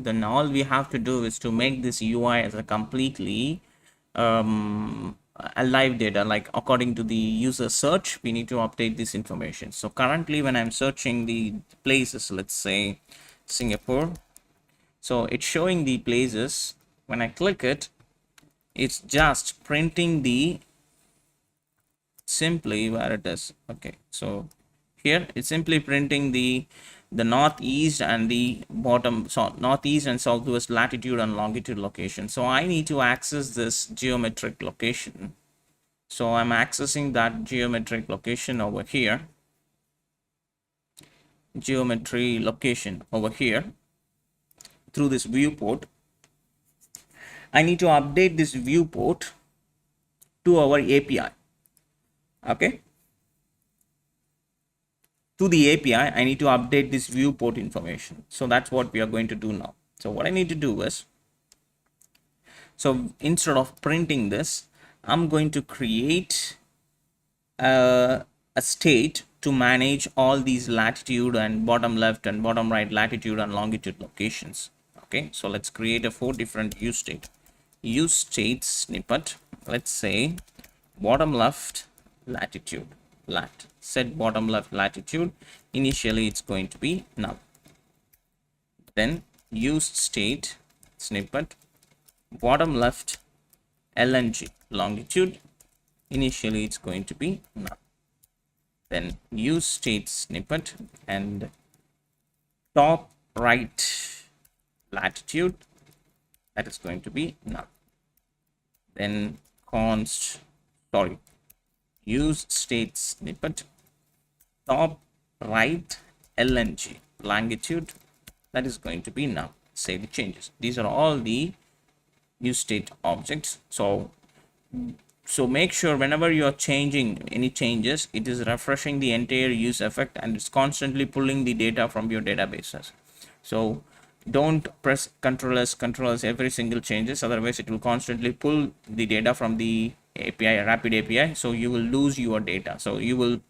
then all we have to do is to make this UI as a completely a live data, like according to the user search, we need to update this information. So currently when I'm searching the places, let's say Singapore, so it's showing the places. When I click it, it's just printing the simply where it is. Okay, so here it's simply printing the northeast and the bottom, so northeast and southwest latitude and longitude location. So I need to access this geometric location. So I'm accessing that geometric location over here, geometry location over here through this viewport. I need to update this viewport to our API. Okay, to the API, I need to update this viewport information. So that's what we are going to do now. So what I need to do is, so instead of printing this, I'm going to create a state to manage all these latitude and bottom left and bottom right latitude and longitude locations. Okay, so let's create a 4 different use state snippet. Let's say bottom left latitude, set bottom left latitude. Initially it's going to be null. Then use state snippet bottom left LNG longitude. Initially it's going to be null. Then use state snippet and top right latitude, that is going to be null. Then use state snippet top right LNG longitude, that is going to be null. Save the changes. These are all the use state objects. So make sure whenever you are changing any changes, it is refreshing the entire use effect and it's constantly pulling the data from your databases. So don't press Ctrl+, every single changes, otherwise it will constantly pull the data from the API, rapid API. So you will lose your data. So you will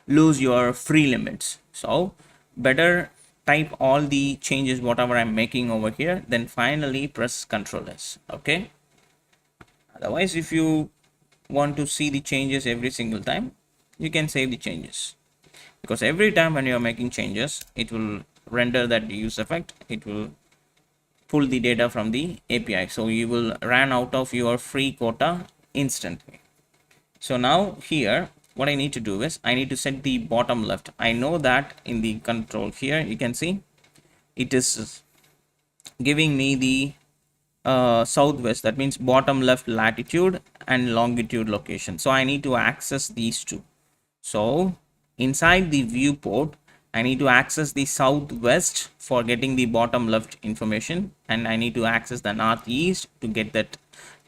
lose your free limits. So better type all the changes whatever I'm making over here, then finally press Ctrl+. Okay. Otherwise, if you want to see the changes every single time, you can save the changes, because every time when you are making changes, it will render that use effect. It will pull the data from the API. So you will run out of your free quota instantly. So now here, what I need to do is I need to set the bottom left. I know that in the control here, you can see it is giving me the southwest, that means bottom left latitude and longitude location. So I need to access these two. So inside the viewport, I need to access the southwest for getting the bottom left information, and I need to access the northeast to get that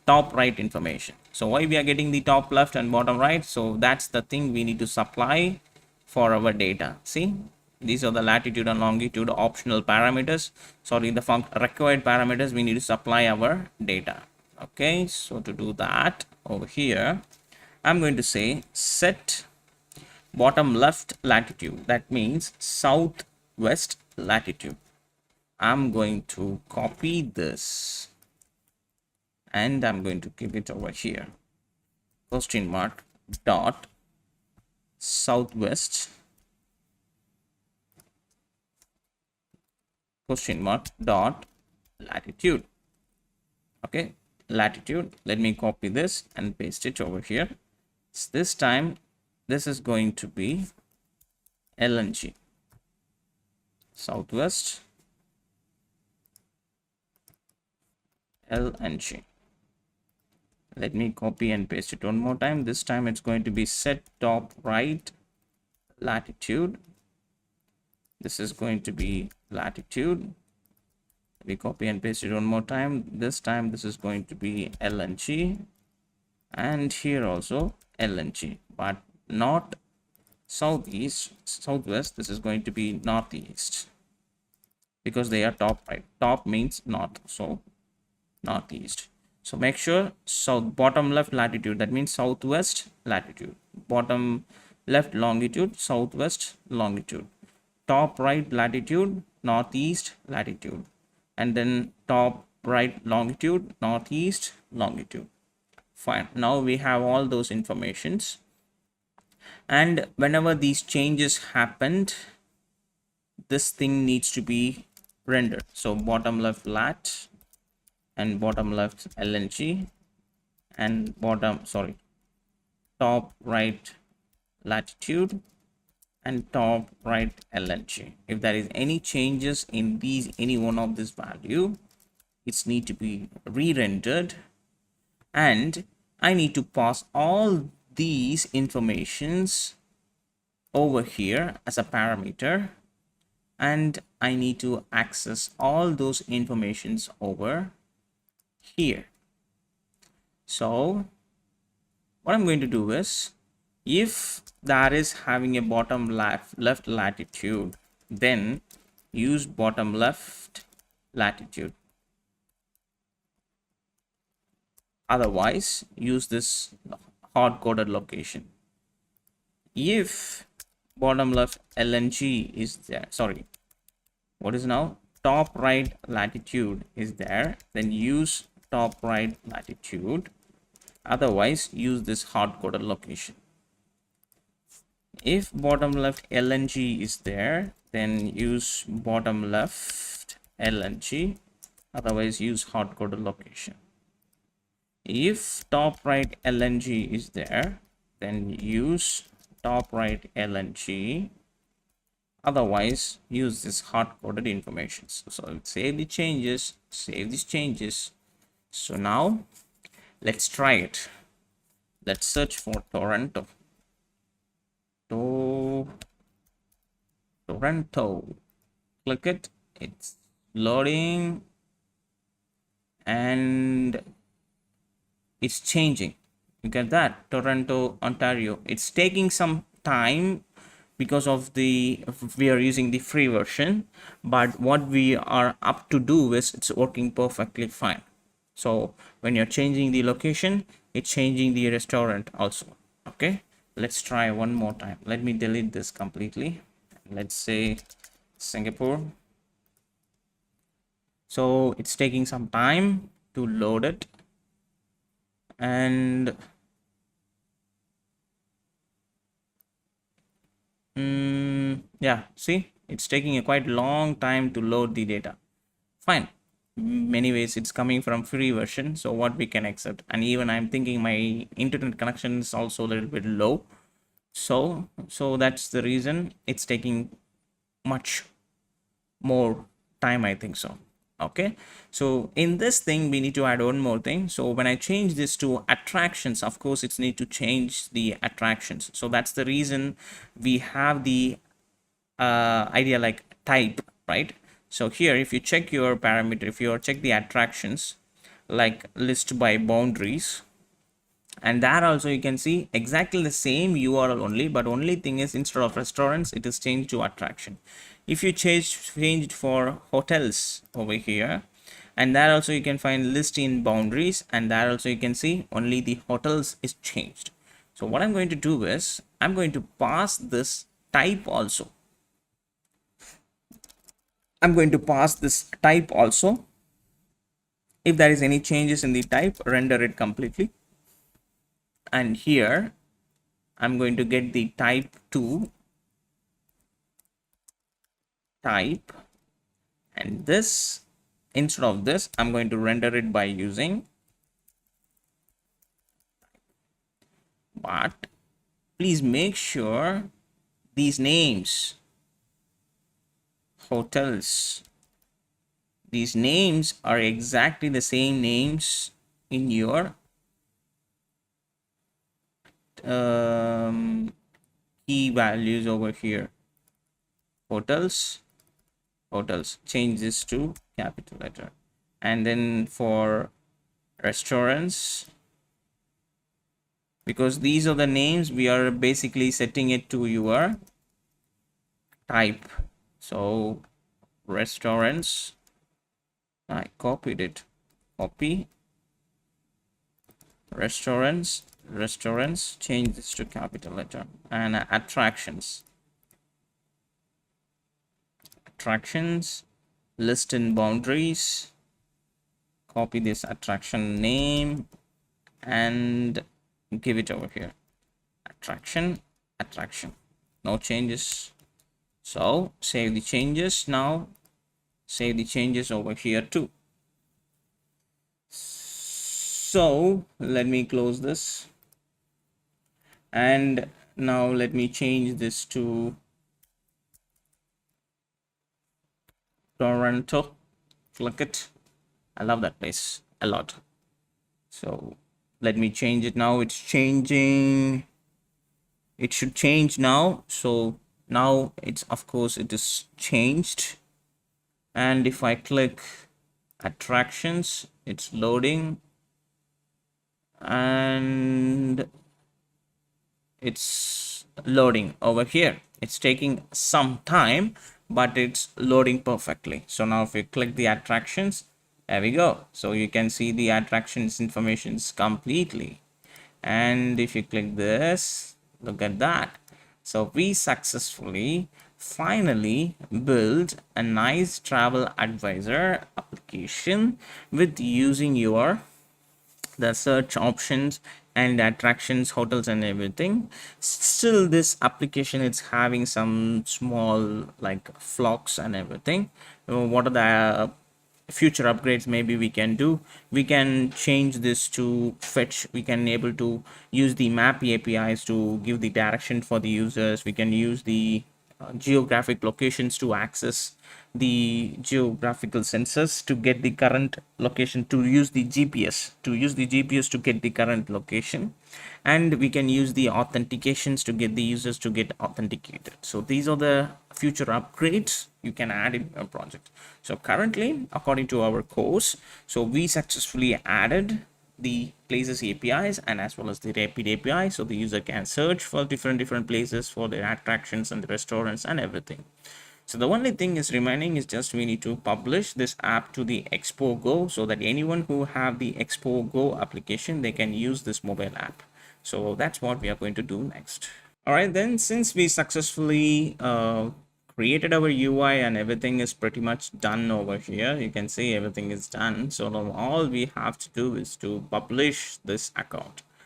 top right information. So why we are getting the top left and bottom right? So that's the thing we need to supply for our data. See, these are the latitude and longitude optional parameters. Sorry, the required parameters we need to supply our data. Okay, so to do that, over here I'm going to say set bottom left latitude, that means southwest latitude. I'm going to copy this and I'm going to keep it over here, question mark dot southwest question mark dot latitude. Okay, latitude. Let me copy this and paste it over here. So this time this is going to be LNG, southwest LNG. Let me copy and paste it one more time. This time it's going to be set top right latitude. This is going to be latitude. We copy and paste it one more time. This time this is going to be LNG, and here also LNG, but not southeast, southwest. This is going to be northeast, because they are top right. Top means north, so northeast. So make sure bottom left latitude, that means southwest latitude. Bottom left longitude, southwest longitude. Top right latitude, northeast latitude. and then top right longitude, northeast longitude. Fine, now we have all those informations, and whenever these changes happened, this thing needs to be rendered. So bottom left lat and bottom left lng and top right latitude and top right lng. If there is any changes in these, any one of this value, it's need to be re-rendered, and I need to pass all these informations over here as a parameter, and I need to access all those informations over here. So what I'm going to do is, if that is having a bottom left latitude, then use bottom left latitude. Otherwise, use this hard-coded location. If bottom left lng is there, sorry, what is now top right latitude is there, then use top right latitude. Otherwise, use this hard-coded location. If bottom left lng is there, then use bottom left lng. Otherwise, use hard-coded location. If top right lng is there, then use top right lng. Otherwise, use this hard-coded information. So save the changes, save these changes. So now let's try it. Let's search for Toronto. Toronto. Click it. It's loading and it's changing. You get that? Toronto, Ontario. It's taking some time because of we are using the free version, but what we are up to do is it's working perfectly fine. So when you're changing the location, it's changing the restaurant also. Okay, let's try one more time. Let me delete this completely. Let's say Singapore. So it's taking some time to load it, and yeah, see, it's taking a quite long time to load the data. Fine, many ways it's coming from free version, so what we can accept. And even I'm thinking my internet connection is also a little bit low, so that's the reason it's taking much more time, I think so. Okay, so in this thing we need to add one more thing. So when I change this to attractions, of course it's need to change the attractions. So that's the reason we have the idea like type, right? So here, if you check your parameter, if you check the attractions like list by boundaries, and there also you can see exactly the same URL only, but only thing is instead of restaurants it is changed to attraction. If you change it for hotels over here, and there also you can find list in boundaries, and there also you can see only the hotels is changed. So what I'm going to do is I'm going to pass this type also. I'm going to pass this type also. If there is any changes in the type, render it completely. And here I'm going to get the type to type, and this, instead of this, I'm going to render it by using, but please make sure these names, hotels, these names are exactly the same names in your key values over here. Hotels, change this to capital letter. And then for restaurants, because these are the names, we are basically setting it to your type. So restaurants, I copied it, copy restaurants, change this to capital letter. And attractions, list in boundaries, copy this attraction name and give it over here. Attraction, attraction, no changes. So save the changes. Now save the changes over here too. So let me close this, and now let me change this to Toronto. Click it. I love that place a lot. So let me change it now. It's changing. It should change now. So now it's, of course, it is changed. And if I click attractions, it's loading, and it's loading over here. It's taking some time, but it's loading perfectly. So now if we click the attractions, there we go. So you can see the attractions informations completely. And if you click this, look at that. So we successfully finally built a nice travel advisor application with using your the search options and attractions, hotels and everything. Still this application is having some small like flocks and everything. What are the future upgrades maybe we can do? We can change this to fetch. We can able to use the map APIs to give the direction for the users. We can use the geographic locations to access the geographical sensors to get the current location, to use the GPS to get the current location, and we can use the authentications to get the users to get authenticated. So these are the future upgrades you can add in your project. So currently, according to our course, so we successfully added the places APIs and as well as the rapid API, so the user can search for different places for the attractions and the restaurants and everything. So the only thing is remaining is just we need to publish this app to the Expo Go, so that anyone who have the Expo Go application, they can use this mobile app. So that's what we are going to do next. All right, then, since we successfully created our UI and everything is pretty much done over here, you can see everything is done. So now all we have to do is to publish this account.